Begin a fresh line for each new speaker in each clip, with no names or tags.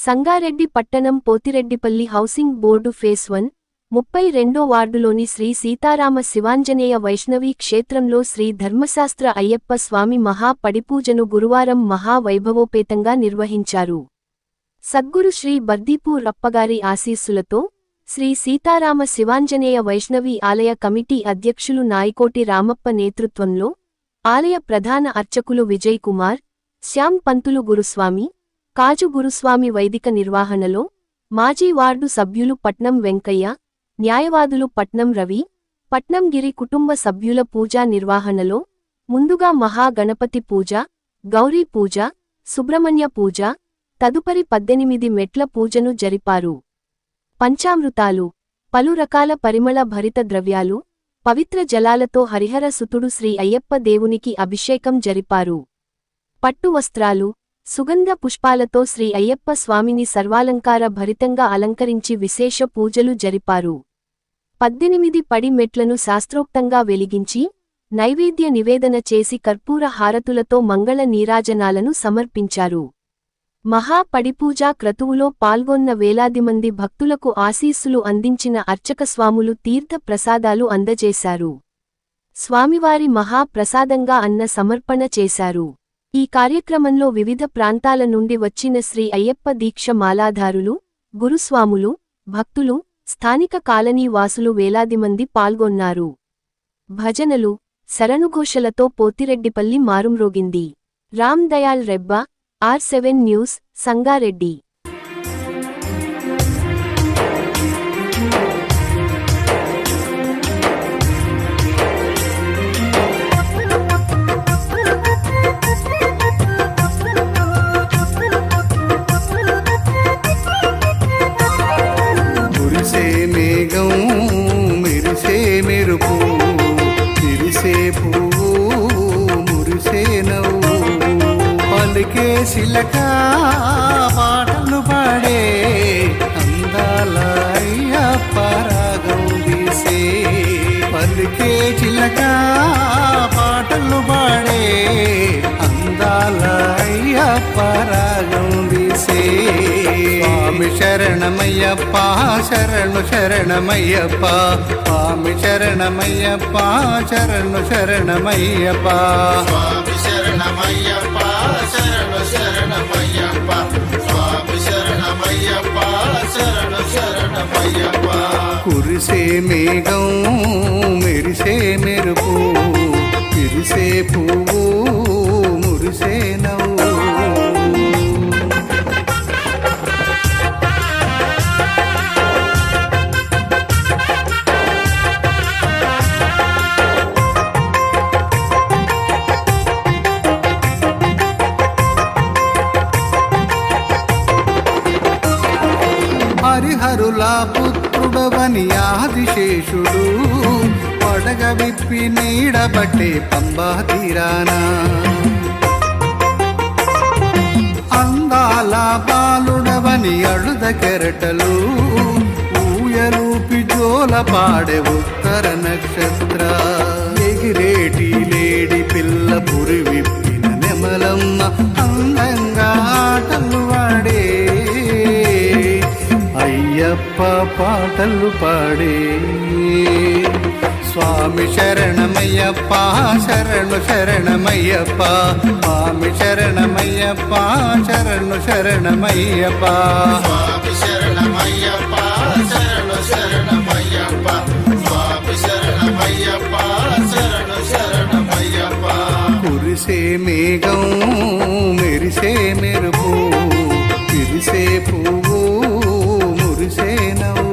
సంగారెడ్డి పట్టణం Pothireddypally housing board phase 1, 32 వార్డులోని శ్రీ సీతారామ శివాంజనేయ వైష్ణవీ క్షేత్రంలో శ్రీ ధర్మశాస్త్ర అయ్యప్ప స్వామి మహా పడిపూజను గురువారం మహా వైభవోపేతంగా నిర్వహించారు. సద్గురు శ్రీ బర్దీపూర్ అప్పగారి ఆశీస్సులతో శ్రీ సీతారామ శివాంజనేయ వైష్ణవీ ఆలయ కమిటీ అధ్యక్షులు నాయకోటి రామప్ప నేతృత్వంలో ఆలయ ప్రధాన అర్చకులు విజయ్ కుమార్, శ్యామ్ పంతులు గురుస్వామి, కాజు గురుస్వామి వైదిక నిర్వహణలో మాజీ వార్డు సభ్యులు పట్నం వెంకయ్య, న్యాయవాదులు పట్నం రవి, పట్నం గిరి కుటుంబ సభ్యుల పూజా నిర్వహణలో ముందుగా మహా గణపతి పూజ, గౌరీ పూజ, సుబ్రహ్మణ్య పూజ, తదుపరి 18 మెట్ల పూజను జరిపారు. పంచామృతాలు, పలు రకాల పరిమళ భరిత ద్రవ్యాలు, పవిత్ర జలాలతో హరిహర సుతుడు శ్రీ అయ్యప్ప దేవునికి అభిషేకం జరిపారు. పట్టు వస్త్రాలు, సుగంధ పుష్పాలతో శ్రీ అయ్యప్ప స్వామిని సర్వాలంకార భరితంగా అలంకరించి విశేష పూజలు జరిపారు. 18 పడి మెట్లను శాస్త్రోక్తంగా వెలిగించి నైవేద్య నివేదన చేసి కర్పూర హారతులతో మంగళ నీరాజనాలను సమర్పించారు. మహా పడిపూజా క్రతువులో పాల్గొన్న వేలాది మంది భక్తులకు ఆశీస్సులు అందించిన అర్చక స్వాములు తీర్థ ప్రసాదాలు అందజేశారు. స్వామివారి మహా ప్రసాదంగా అన్న సమర్పణ చేశారు. ఈ కార్యక్రమంలో వివిధ ప్రాంతాల నుండి వచ్చిన శ్రీ అయ్యప్ప దీక్ష మాలాధారులు, గురుస్వాములు, భక్తులు, స్థానిక కాలనీ వాసులు వేలాది మంది పాల్గొన్నారు. భజనలు, శరణుఘోషలతో పోతిరెడ్డిపల్లి మారుమ్రోగింది. Ram Dayal Rebba, R7 news, Sangareddy.
కురిసే మేఘం మెరిసే మెరుపు, తిరిసే పువ్వు మురిసే నవ్వు, పలికే శిలక పాటలు పాడే అందాల అయ్యప్ప రాగం వీసే, పలికే చిలక పాటలు పాడే అందాల అయ్యప్ప రాగం వీసే. స్వామి శరణమయ్యప్ప శరణు శరణమయ్యప్ప, స్వామి శరణమయ్యప్ప శరణు శరణమయ్యప్ప,
స్వామి శరణమయ్యప్ప శరణు శరణమయ్యప్ప, స్వామి శరణమయ్యప్ప శరణు శరణమయ్యప్ప.
కురిసే మేఘం మెరిసే మెరుపు, విరిసే పువ్వు మురిసే నవ్వు. హరిహరుల పుత్రుడవని ఆదిశేషుడు పడగ విప్పి నీడబట్టే పంబా తీరానా, అందాల బాలుడవని అడుద కెరటలు ఊయలూపి జోల పాడే ఉత్తర నక్షత్ర, ఎగిరేటి లేడి పిల్ల పురి విప్పిన నెమలమ్మ అందంగా ఆటలు వాడే అయ్యప్ప పాటలు పాడే. స్వామి శరణమయ్యప్ప శరణు శరణమయ్యప్ప, స్వామి శరణమయ్యప్ప శరణు శరణమయ్యప్ప,
స్వామి శరణమయ్యప్ప శరణు శరణమయ్యప్ప, స్వామి శరణమయ్యప్ప శరణు శరణమయ్యప్ప.
కురిసే మేఘం మెరిసే మెరుపు, విరిసే పువ్వు మురిసే నవ్వు.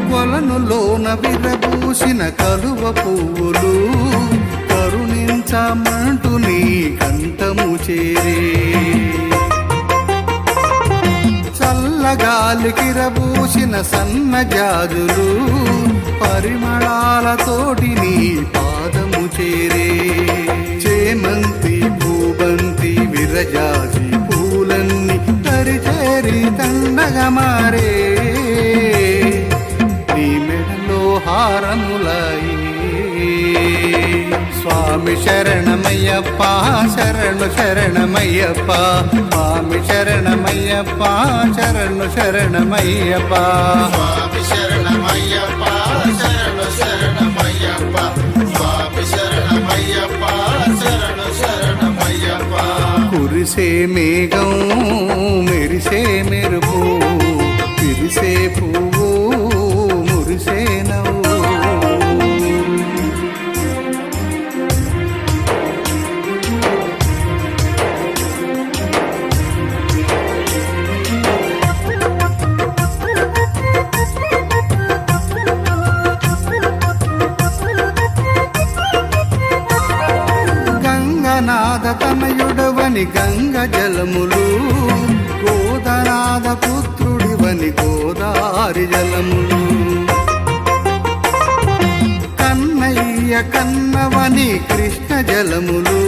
కొలనులోన విరబూసిన కలువ పువ్వులు కరుణించమంటూ నీ కంఠము చేరే, చల్ల చల్లగాలికి రబూసిన సన్నజాజులు పరిమళాలతోటి నీ పాదము చేరే. చేమంతి పూబంతి విరజాజి పూలన్నీ తరిచేరి దండగా మారే. నీ మెడలో హారములాయి. స్వామి శరణమయ్యప్ప శరణు శరణమయ్యప్ప, స్వామి శరణమయ్యప్ప శరణు శరణమయ్యప్ప.
స్వామి శరణమయ్యప్ప శరణు శరణమయ్యప్ప, స్వామి శరణమయ్యప్ప శరణు శరణమయ్యప్ప.
కురిసే మేఘం మెరిసే మెరుపు, విరిసే పువ్వు మురిసే నవ్వు. గంగనాథ తనయుడవని గంగ జలములు, గోదనాథ పుత్రుడివని గోదారి జలములు. కన్నయ్య కన్నవని కృష్ణ జలములు,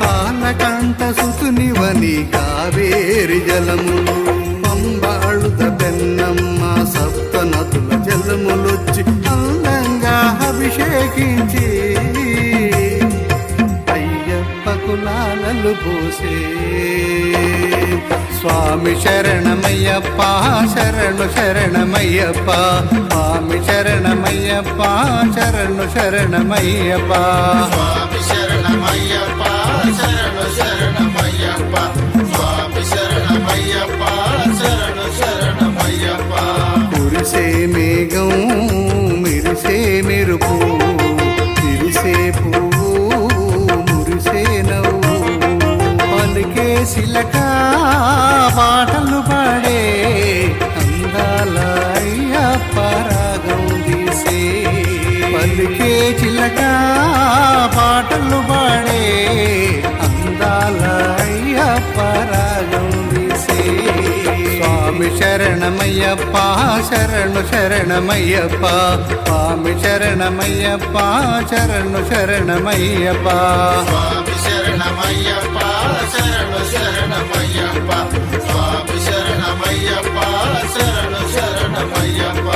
కాలకంఠ సుతునివని కావేరి జలములు. పంబాళుద పెన్నమ్మ సప్త నదుల జలములొచ్చి అందంగా అభిషేకించి కులాలలు పోసే. స్వామి శరణమయ్యప్ప శరణు శరణమయ్యప్ప, స్వామి శరణమయ్యప్ప శరణు శరణమయ్యప్ప.
స్వామి శరణమయ్యప్ప శరణు శరణమయ్యప్ప, స్వామి శరణమయ్యప్ప శరణు శరణమయ్యప్ప.
కురిసే మేఘం మెరిసే మెరుపు, విరిసే పువ్వు మురిసే నవ్వు. పలికే శిలక పాటలు పాడే అందాల అయ్యప్ప రాగం తీసే. పలికే చిలక పాటలు పాడే అందాల అయ్యప్ప రాగం తీసే. స్వామి శరణమయ్యప్ప శరణు శరణమయ్యప్ప, స్వామి శరణమయ్యప్ప శరణు శరణమయ్యప్ప.
స్వామి శరణమయ్యప్ప శరణు శరణమయ్యప్ప, స్వామి శరణమయ్యప్ప శరణు శరణమయ్యప్ప.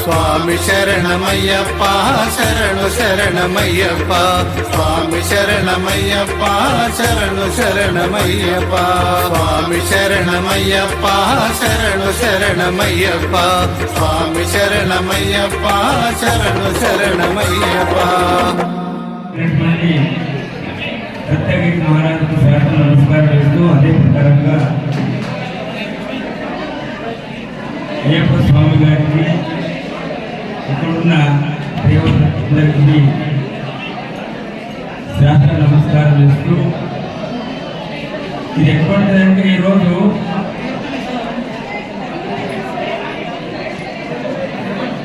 స్వామి శరణమయ్యప్ప శరణు శరణమయ్యప్ప, స్వామి శరణమయ్యప్ప శరణు శరణమయ్యప్ప. స్వామి శరణమయ్యప్ప శరణు శరణమయ్యప్ప, స్వామి శరణమయ్యప్ప శరణు శరణమయ్యప్ప.
దత్తగిరి మహారాజుకు శాస్త్ర నమస్కారం చేస్తూ అదే ప్రకారంగా అయ్యప్ప స్వామి గారికి ఇక్కడున్న దేవతలందరికీ శాస్త్ర నమస్కారం చేస్తూ, ఇది ఎక్కడుంటుందంటే ఈరోజు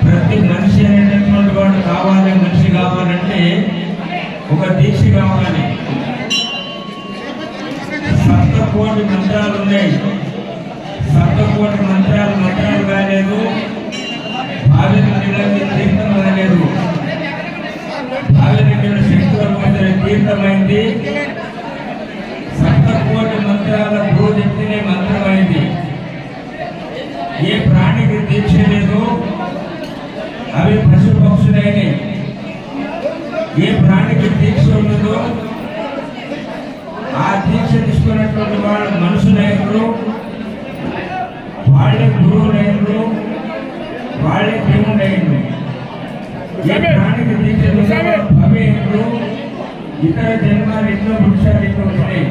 ప్రతి మనిషి అనేటటువంటి వాడు కావాలి, మనిషి కావాలంటే ఒక దీక్ష కావాలి. 7 కోటి మంత్రాలు ఉన్నాయి. 7 కోటి మంత్రాలు కాలేదు. భావిరెడ్డి తీర్థం కాలేదు. భావిరెడ్డి శక్తుల తీర్థమైంది. 7 కోటి మంత్రాల భూజక్తినే మంత్రమైంది. ఏ ప్రాణికి దీక్ష లేదు, అవి పశు పక్షులైనవి. ఏ ప్రాణికి దీక్ష ఉన్నదో ఆ దీక్ష తీసుకున్నటువంటి వాళ్ళు మనుషులైనరు, వాళ్ళే గురువులైనరు, వాళ్ళే దేవుడైనరు. ఏ ప్రాణికి దీక్ష భవేంద్రు ఇతర జన్మాలు ఎన్నో వృక్షాలు ఎన్నో ఉన్నాయి.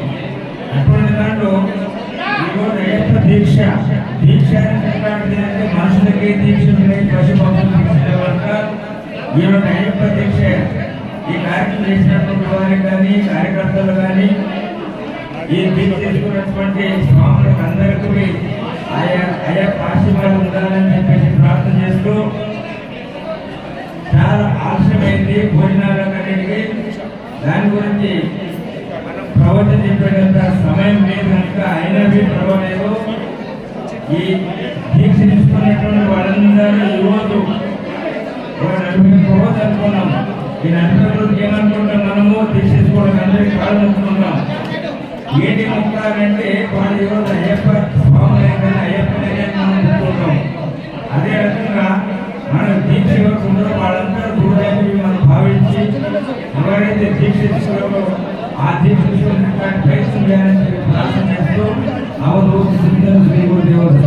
అటువంటి దాంట్లో ఈరోజు అయ్యప్ప దీక్ష అంటే మనుషులకి దీక్ష ఉన్నాయి, పశు పక్షులు దీక్ష. ఈరోజు అయ్యప్ప దీక్ష ఈ కార్యక్రమం చేసినటువంటి వారికి కానీ, కార్యకర్తలు కానీ, ఈ దీక్ష తీసుకున్నటువంటి స్వాములకు అందరికీ అయ్యప్ప ఆశీర్వాదం ఉండాలని చెప్పేసి ప్రార్థన చేస్తూ, చాలా ఆలస్యమైంది భోజనాలన్నిటికీ. దాని గురించి ప్రవచన చెప్పేటంత సమయం లేదు కనుక అయినవి పర్వాలేదు. ఈ దీక్ష తీసుకున్నటువంటి వాళ్ళందరూ ఈరోజు ఒక 40 రోజు అనుకున్నాం. ఈ 40 రోజుకి ఏమనుకుంటాం మనము దీక్ష తీసుకోవడం అందరికీ కాళ్ళు అనుకుంటున్నాం. ఏంటి మొక్కాలంటే వాళ్ళు ఈరోజు అయ్యప్ప స్వాములైన అయ్యప్పనైనా మనం చెప్పుకుంటాం. అదే రకంగా మనం దీక్ష ఇవ్వకుండా వాళ్ళందరూ గురువులని మనం భావించి ఎవరైతే దీక్ష తీసుకోవాలో ఆ దీక్ష తీసుకునే ప్రయత్నం చేయాలని ప్రార్థన చేస్తూ అవధూత శ్రీ గురుదేవుడు